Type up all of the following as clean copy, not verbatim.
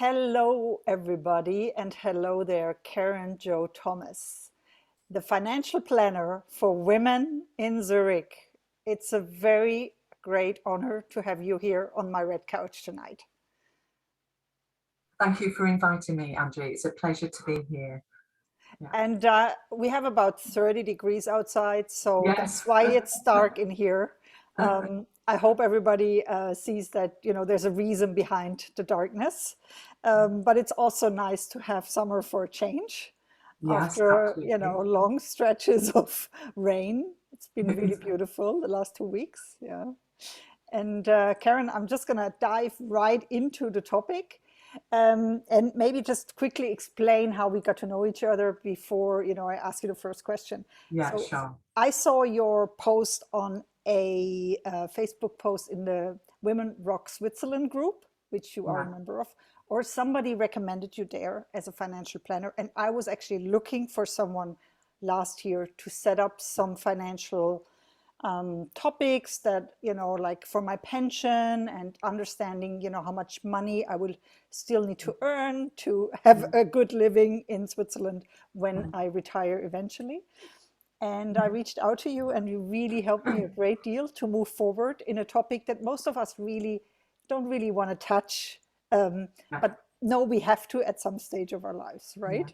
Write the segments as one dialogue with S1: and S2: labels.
S1: Hello, everybody, and hello there, Keren-Jo Thomas, the financial planner for women in Zurich. It's a very great honor to have you here on my red couch tonight.
S2: Thank you for inviting me, Angie. It's a pleasure to be here.
S1: Yeah. And we have about 30 degrees outside, so
S2: yes.
S1: That's why it's dark in here. I hope everybody sees that, there's a reason behind the darkness. But it's also nice to have summer for a change.
S2: Yes,
S1: after,
S2: absolutely.
S1: Long stretches of rain. It's been really beautiful the last 2 weeks. Yeah. And Karen, I'm just going to dive right into the topic. And maybe just quickly explain how we got to know each other before, I ask you the first question.
S2: Yeah, sure.
S1: I saw your post on a Facebook post in the Women Rock Switzerland group, which you are a member of, or somebody recommended you there as a financial planner. And I was actually looking for someone last year to set up some financial topics that, like for my pension and understanding, how much money I will still need to earn to have a good living in Switzerland when I retire eventually. And I reached out to you and you really helped me a great deal to move forward in a topic that most of us really don't really want to touch, but no, we have to at some stage of our lives, right?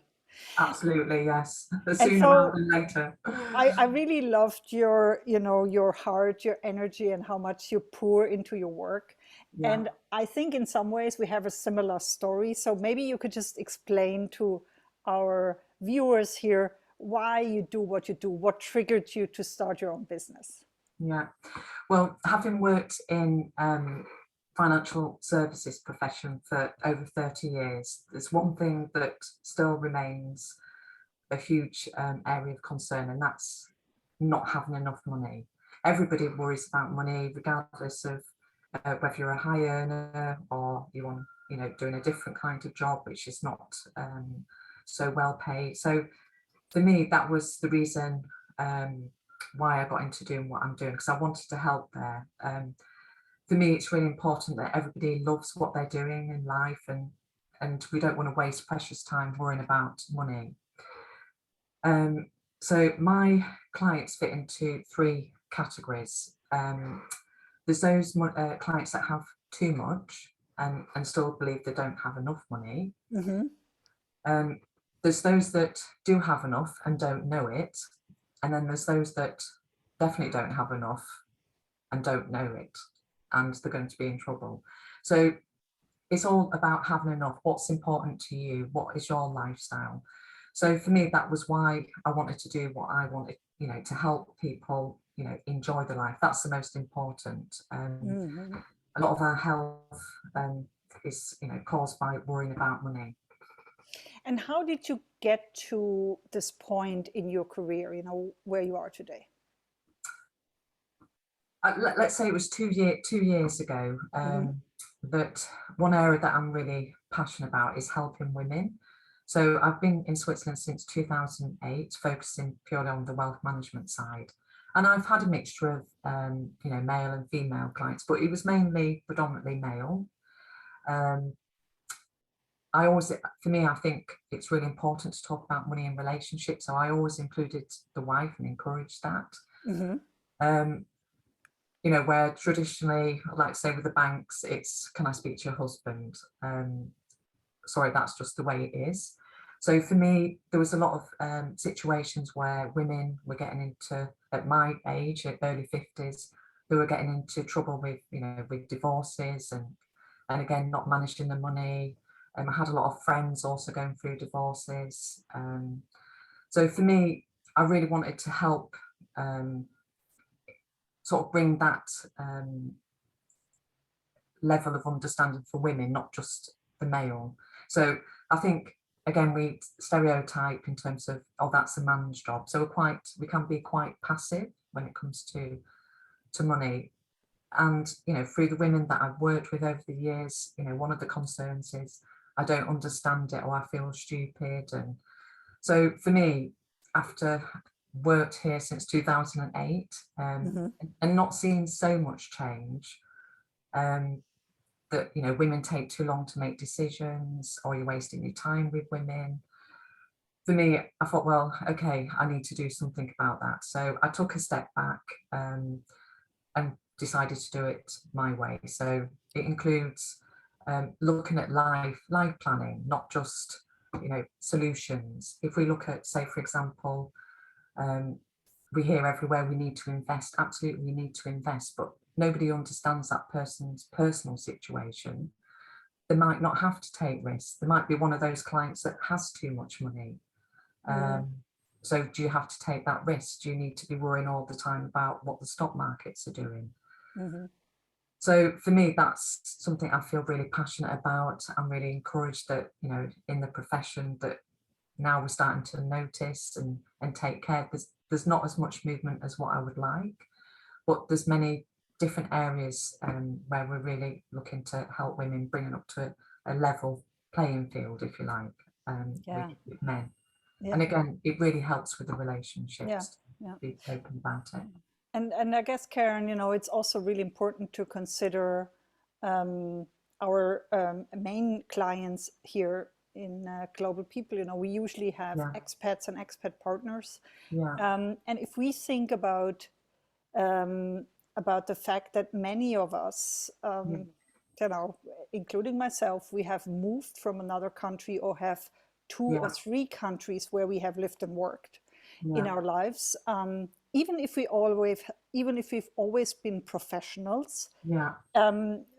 S2: Absolutely, yes. Sooner rather than later.
S1: I really loved your, your heart, your energy, and how much you pour into your work. Yeah. And I think in some ways we have a similar story. So maybe you could just explain to our viewers here why you do what you do, what triggered you to start your own business.
S2: Yeah, well, having worked in financial services profession for over 30 years, there's one thing that still remains a huge area of concern, and that's not having enough money. Everybody worries about money, regardless of whether you're a high earner or you want, doing a different kind of job, which is not so well paid. So for me, that was the reason why I got into doing what I'm doing, because I wanted to help there. For me, it's really important that everybody loves what they're doing in life, and we don't want to waste precious time worrying about money. So my clients fit into three categories. There's those clients that have too much and still believe they don't have enough money. Mm-hmm. There's those that do have enough and don't know it. And then there's those that definitely don't have enough and don't know it, and they're going to be in trouble. So it's all about having enough. What's important to you? What is your lifestyle? So for me, that was why I wanted to do what I wanted, to help people, enjoy their life. That's the most important. Mm-hmm. A lot of our health is, caused by worrying about money.
S1: And how did you get to this point in your career, where you are today?
S2: Let's say it was 2 years ago. That one area that I'm really passionate about is helping women. So I've been in Switzerland since 2008, focusing purely on the wealth management side. And I've had a mixture of, male and female clients, but it was predominantly male. For me, I think it's really important to talk about money in relationships. So I always included the wife and encouraged that. Mm-hmm. Where traditionally, like say with the banks, it's, can I speak to your husband? Sorry, that's just the way it is. So for me, there was a lot of situations where women were getting into, at my age, at early 50s, they were getting into trouble with, with divorces and again, not managing the money. I had a lot of friends also going through divorces. So for me, I really wanted to help sort of bring that level of understanding for women, not just the male. So I think, again, we stereotype in terms of, oh, that's a man's job. So we can be quite passive when it comes to money. And, through the women that I've worked with over the years, one of the concerns is I don't understand it, or I feel stupid. And so for me, after worked here since 2008 and not seeing so much change, that, you know, women take too long to make decisions, or you're wasting your time with women. For me, I thought, well, okay, I need to do something about that. So I took a step back and decided to do it my way. So it includes looking at life planning, not just, you know, solutions. If we look at, say, for example, we hear everywhere we need to invest. Absolutely, we need to invest, but nobody understands that person's personal situation. They might not have to take risks. There might be one of those clients that has too much money. So do you have to take that risk? Do you need to be worrying all the time about what the stock markets are doing? So for me, that's something I feel really passionate about. I'm really encouraged that, you know, in the profession that now we're starting to notice and take care. There's not as much movement as what I would like, but there's many different areas where we're really looking to help women bring it up to a level playing field, if you like, with men. And again, it really helps with the relationships to be open about it.
S1: And I guess, Karen, you know, it's also really important to consider our main clients here in Global People. You know, we usually have expats and expat partners. And if we think about the fact that many of us, you know, including myself, we have moved from another country or have two or three countries where we have lived and worked in our lives. Even if we've always been professionals,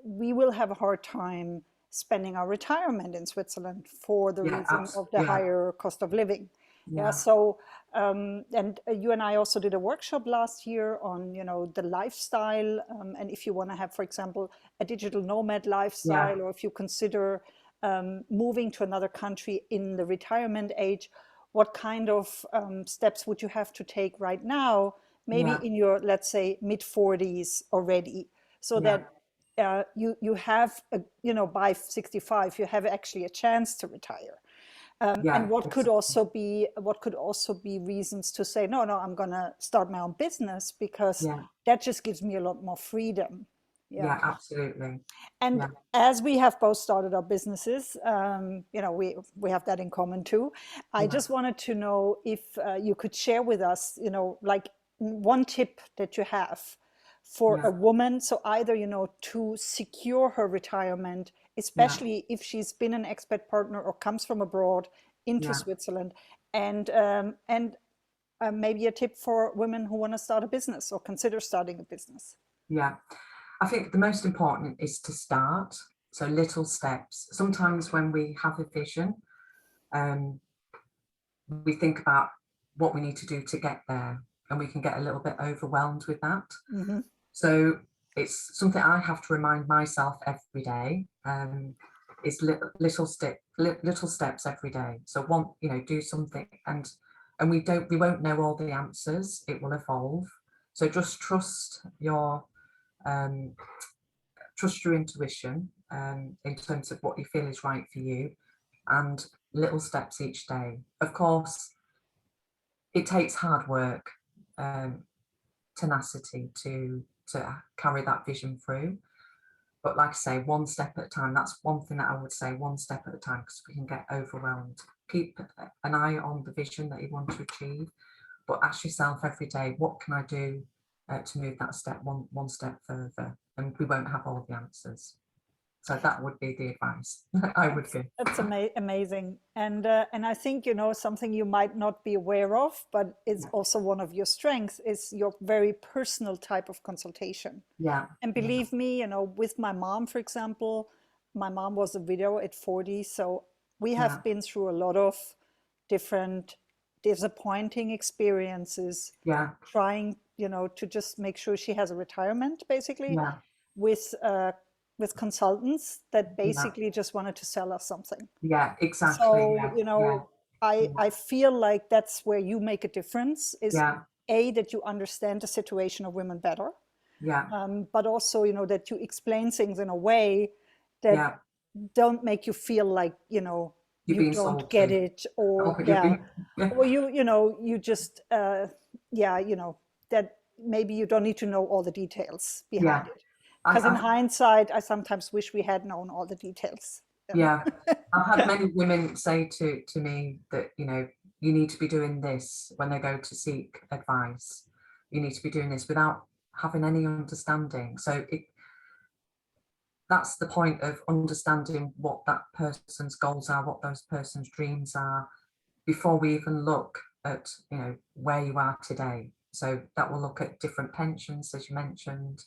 S1: we will have a hard time spending our retirement in Switzerland for the reason of the higher cost of living. So and you and I also did a workshop last year on, you know, the lifestyle, and if you want to have, for example, a digital nomad lifestyle, or if you consider moving to another country in the retirement age, what kind of steps would you have to take right now, maybe in your, let's say, mid-40s already, so that you have, you know, by 65, you have actually a chance to retire. And what could also be reasons to say, no, I'm going to start my own business, because that just gives me a lot more freedom.
S2: Yeah, absolutely.
S1: And as we have both started our businesses, you know, we have that in common too. I just wanted to know if you could share with us, you know, like one tip that you have for a woman. So either, you know, to secure her retirement, especially if she's been an expat partner or comes from abroad into Switzerland, and maybe a tip for women who want to start a business or consider starting a business.
S2: I think the most important is to start. So little steps. Sometimes when we have a vision, we think about what we need to do to get there, and we can get a little bit overwhelmed with that. So it's something I have to remind myself every day. It's little steps every day. So you know, do something, and we won't know all the answers. It will evolve. So just trust your intuition in terms of what you feel is right for you, and little steps each day. Of course, it takes hard work, tenacity to carry that vision through. But like I say, one step at a time. That's one thing that I would say, one step at a time, because we can get overwhelmed. Keep an eye on the vision that you want to achieve, but ask yourself every day, what can I do to move that step one step further? And we won't have all the answers. So that would be the advice I would give.
S1: That's amazing. And I think, you know, something you might not be aware of, but it's also one of your strengths, is your very personal type of consultation. And believe me, you know, with my mom, for example, my mom was a widow at 40. So we have been through a lot of different disappointing experiences, trying, you know, to just make sure she has a retirement, basically, with consultants that basically just wanted to sell us something.
S2: Exactly.
S1: So, you know, I feel like that's where you make a difference, is that you understand the situation of women better. But also, you know, that you explain things in a way that don't make you feel like, you know, you don't get it, or or you know, you just you know, that maybe you don't need to know all the details behind it. Because in hindsight, I sometimes wish we had known all the details.
S2: Yeah, I've had many women say to me that, you need to be doing this when they go to seek advice. You need to be doing this without having any understanding. So that's the point of understanding what that person's goals are, what those person's dreams are, before we even look at, where you are today. So that will look at different pensions, as you mentioned.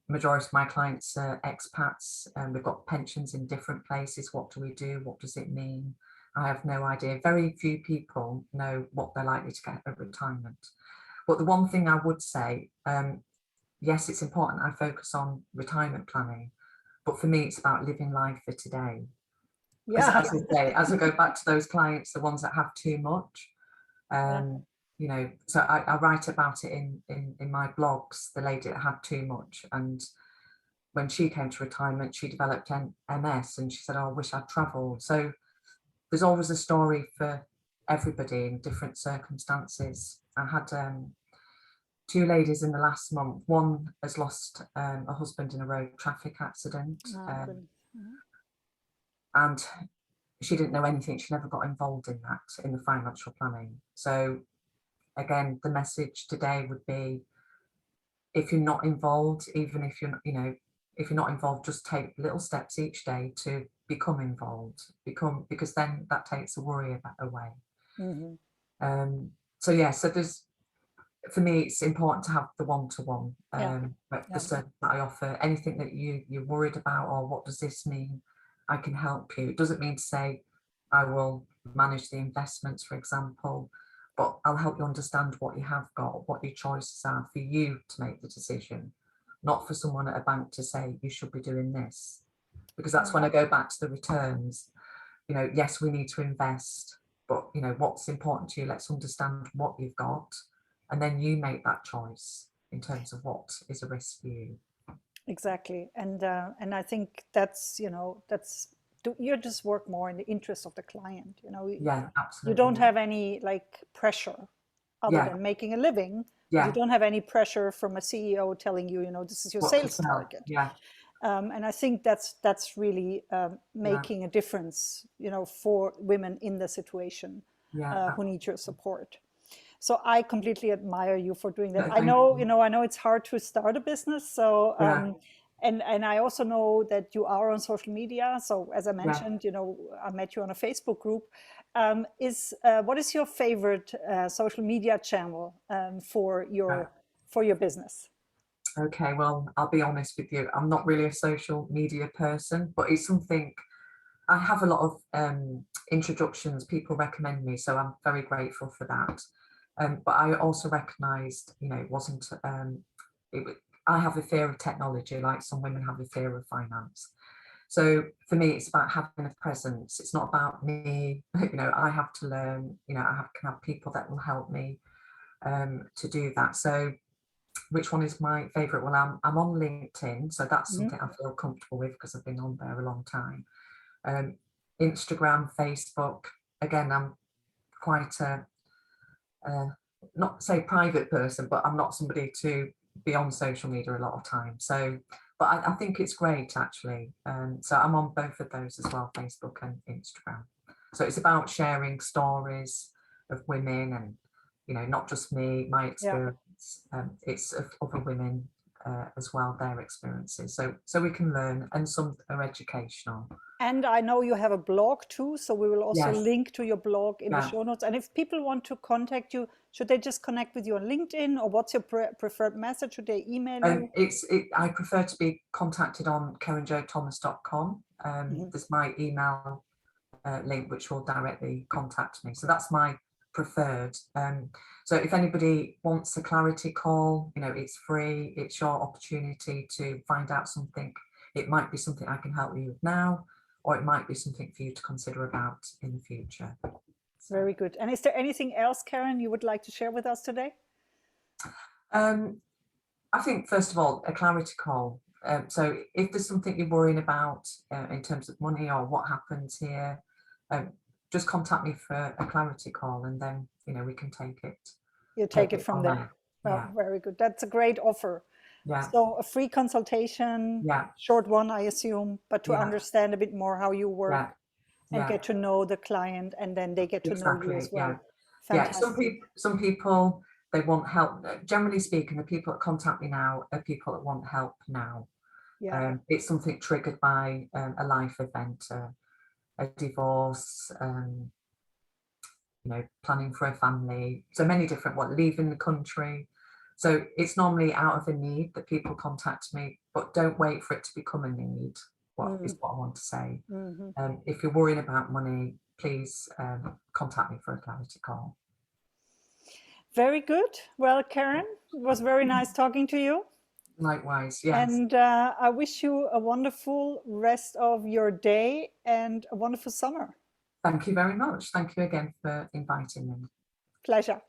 S2: Majority of my clients are expats, and we've got pensions in different places. What do we do? What does it mean? I have no idea. Very few people know what they're likely to get at retirement. But the one thing I would say, yes, it's important I focus on retirement planning, but for me, it's about living life for today. Because
S1: Yeah.
S2: as I say, as I go back to those clients, the ones that have too much, so I write about it in my blogs, the lady that had too much. And when she came to retirement, she developed MS, and she said, oh, I wish I'd travelled. So there's always a story for everybody in different circumstances. I had two ladies in the last month. One has lost a husband in a road traffic accident. And she didn't know anything. She never got involved in that, in the financial planning. So again, the message today would be, if you're not involved, even if you're, if you're not involved, just take little steps each day to become involved, because then that takes the worry away. So yeah, so for me, it's important to have the one-to-one, the service that I offer. Anything that you're worried about, or what does this mean, I can help you. It doesn't mean to say I will manage the investments, for example, but I'll help you understand what you have got, what your choices are, for you to make the decision, not for someone at a bank to say you should be doing this. Because that's when I go back to the returns. Yes, we need to invest, but what's important to you, let's understand what you've got, and then you make that choice in terms of what is a risk for you.
S1: Exactly. And I think that's, you just work more in the interest of the client.
S2: Yeah, absolutely.
S1: You don't have any pressure other than making a living. You don't have any pressure from a CEO telling you, this is your sales target. And I think that's really making a difference, for women in the situation who need your support. So I completely admire you for doing that. I know it's hard to start a business. So, and I also know that you are on social media. So as I mentioned, I met you on a Facebook group. What is your favorite social media channel for your business?
S2: Okay, well, I'll be honest with you. I'm not really a social media person, but it's something I have a lot of introductions. People recommend me, so I'm very grateful for that. But I also recognised, it wasn't. I have a fear of technology, like some women have a fear of finance. So for me, it's about having a presence. It's not about me. I have to learn. I can have people that will help me to do that. So which one is my favourite? Well, I'm on LinkedIn, so that's something I feel comfortable with because I've been on there a long time. Instagram, Facebook. Again, I'm quite a not say private person, but I'm not somebody to be on social media a lot of time. So, but I think it's great actually. So I'm on both of those as well, Facebook and Instagram. So it's about sharing stories of women, and not just me, my experience. It's of other women as well, their experiences. So we can learn, and some are educational.
S1: And I know you have a blog too, so we will also link to your blog in the show notes. And if people want to contact you, should they just connect with you on LinkedIn, or what's your preferred method? Should they email you?
S2: I prefer to be contacted on KerenJoThomas.com. There's my email link, which will directly contact me. So that's my preferred. So if anybody wants a clarity call, it's free. It's your opportunity to find out something. It might be something I can help you with now, or it might be something for you to consider about in the future.
S1: Very good. And is there anything else, Keren, you would like to share with us today?
S2: I think, first of all, a clarity call. So if there's something you're worrying about in terms of money or what happens here, just contact me for a clarity call, and then, we can take it.
S1: You take it from there. Oh, very good. That's a great offer.
S2: Yeah.
S1: So a free consultation,
S2: Yeah.
S1: short one, I assume, but to
S2: Yeah.
S1: understand a bit more how you work
S2: Yeah.
S1: and
S2: Yeah.
S1: get to know the client, and then they get to know you as
S2: Exactly.
S1: well.
S2: Yeah.
S1: Fantastic.
S2: Some people, they want help. Generally speaking, the people that contact me now are people that want help now.
S1: Yeah.
S2: It's something triggered by a life event, a divorce, you know, planning for a family. So many different, leaving the country. So it's normally out of a need that people contact me, but don't wait for it to become a need. Is what I want to say. If you're worrying about money, please contact me for a clarity call.
S1: Very good. Well, Karen, it was very nice talking to you.
S2: Likewise, yes.
S1: And I wish you a wonderful rest of your day and a wonderful summer.
S2: Thank you very much. Thank you again for inviting me.
S1: Pleasure.